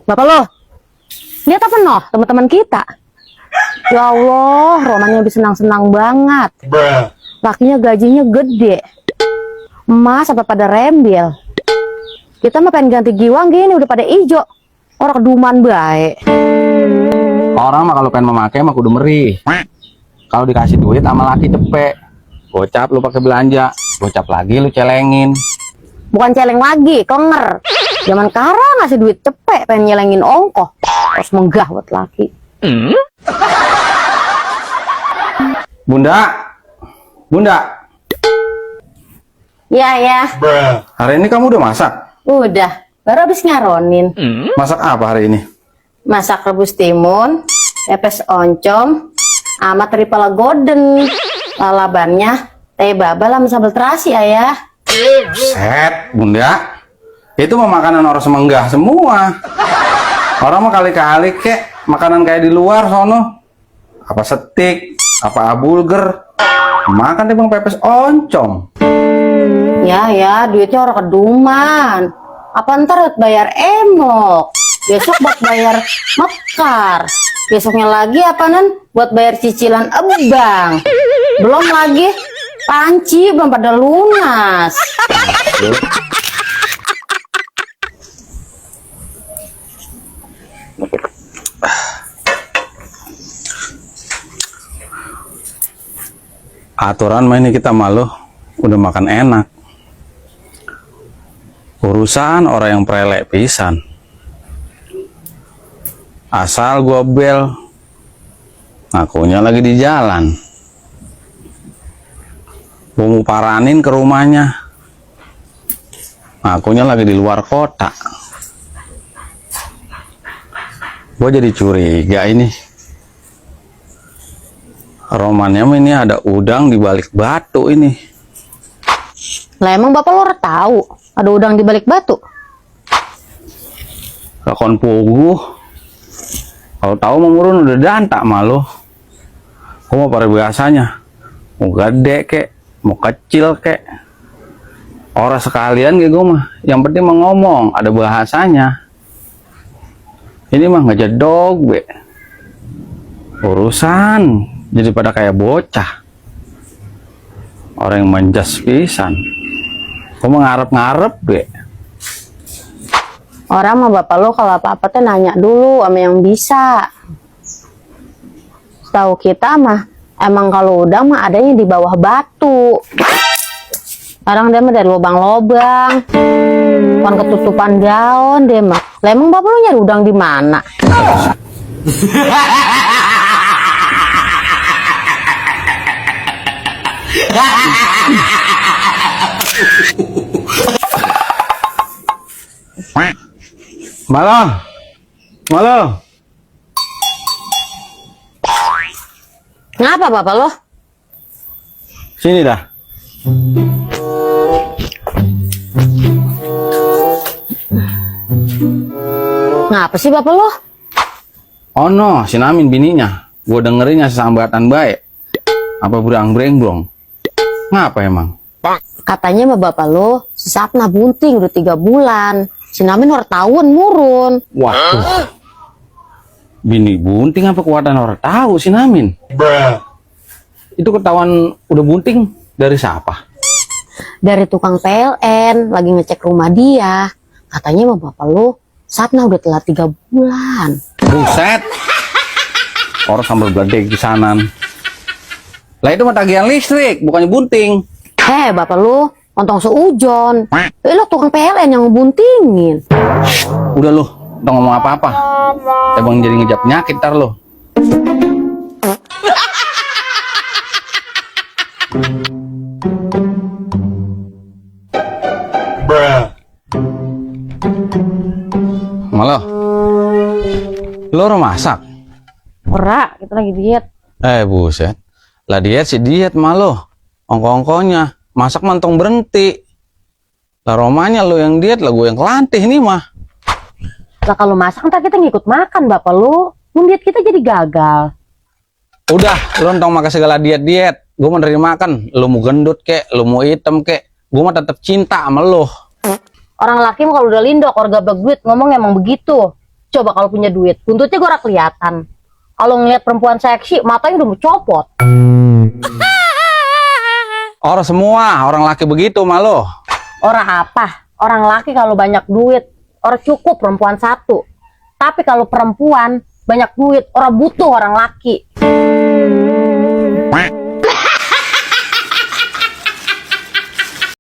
Bapak lo, lihat apa noh teman-teman kita? Ya Allah, Romannya lebih senang-senang banget. Lakinya gajinya gede. Emas apa pada rembel. Kita mah pengen ganti giwang gini udah pada ijo. Orang keduman baik. Orang mah kalau pengen memakai mah kudu merih. Kalau dikasih duit sama laki cepet. Gocap lu pakai belanja, gocap lagi lu celengin. Bukan celeng lagi, kenger. Zaman sekarang ngasih duit cepet, pengen nyelengin ongkoh. Terus menggah buat laki. Bunda, Bunda, Ya. hari ini kamu udah masak? Udah, baru habis ngaronin. Masak apa hari ini? Masak rebus timun, pepes oncom, sama tripala golden. Lalabannya, teh babal sama sambal terasi, ayah. Set, Bunda. Itu mah makanan orang semenggah semua. Orang mah kali-kali kek makanan kayak di luar sono. Apa steak, apa bulger. Makan deh bang pepes oncom. Ya, duitnya orang keduman. Apa ntar buat bayar emok? Besok buat bayar mekar. Besoknya lagi apaanan? Buat bayar cicilan ebang. Belum lagi panci belum pada lunas. Aturan mah ini kita malu udah makan enak. Urusan orang yang prelek pisan. Asal gua bel, ngakunya lagi di jalan. Gua mau paranin ke rumahnya, ngakunya lagi di luar kota. Gua jadi curiga ini. Romannya ini ada udang di balik batu ini. Lah emang bapak lo tahu ada udang di balik batu? Lakon puguh. Kalau tahu mengurun udah dantak malu. Gua mau pada biasanya mau gede kek, mau kecil kek. Orang sekalian kayak gue mah. Yang penting mau ngomong, ada bahasanya. Ini mah nggak jedog be. Urusan jadi pada kayak bocah. Orang yang manjas pisan. Kok ngarep-ngarep be. Orang mah bapak lo kalau apa-apa tuh nanya dulu sama yang bisa. Tahu kita mah emang kalau udang mah adanya di bawah batu. Sekarang dia mah dari lubang-lubang. Bukan ketutupan daun dia mah. Lah emang bapak lo nyari udang di mana? Malah. Ngapa bapak lo? Sini dah. Ngapa sih bapak lo? Oh no, si Namin bininya. Gue dengerinnya sesambatan baik. Apa berang-brengbong? Ngapa emang? Katanya sama bapak lo, si Sapna bunting udah 3 bulan. Si Namin orang tahun murun. Waduh. Bini bunting apa kekuatan orang tahu si Namin? Itu ketahuan udah bunting dari siapa? Dari tukang PLN, lagi ngecek rumah dia. Katanya sama bapak lo, Sapna udah telat 3 bulan. Buset. Orang sambil gede di sanan. Lah itu mah tagihan listrik, bukannya bunting. Bapak lu ontong seujon. Lo tukang PLN yang ngebuntingin. Udah lu, udah ngomong apa-apa. Emang jadi ngejap penyakit ntar lu. Malah, lu orang masak? Ora, kita lagi diet. Buset. Lah diet sih diet malah. Ongko-ongkonya. Masak mentong berhenti. Lah romanya lu yang diet, lah gue yang kelantih nih mah. Lah kalau masak ntar kita ngikut makan bapak lu. Diet kita jadi gagal. Udah, lu entong makan segala diet-diet. Gue mau nerima makan. Lu mau gendut kek, lu mau hitam kek. Gue mah tetap cinta sama lu. Orang laki mah kalau udah lindok, orga duit ngomong emang begitu. coba kalau punya duit, buntutnya gue kelihatan. Kalau ngeliat perempuan seksi, matanya udah mau copot. Orang semua, orang laki begitu malu. Orang apa? Orang laki kalau banyak duit, orang cukup perempuan satu. Tapi kalau perempuan banyak duit, orang butuh orang laki.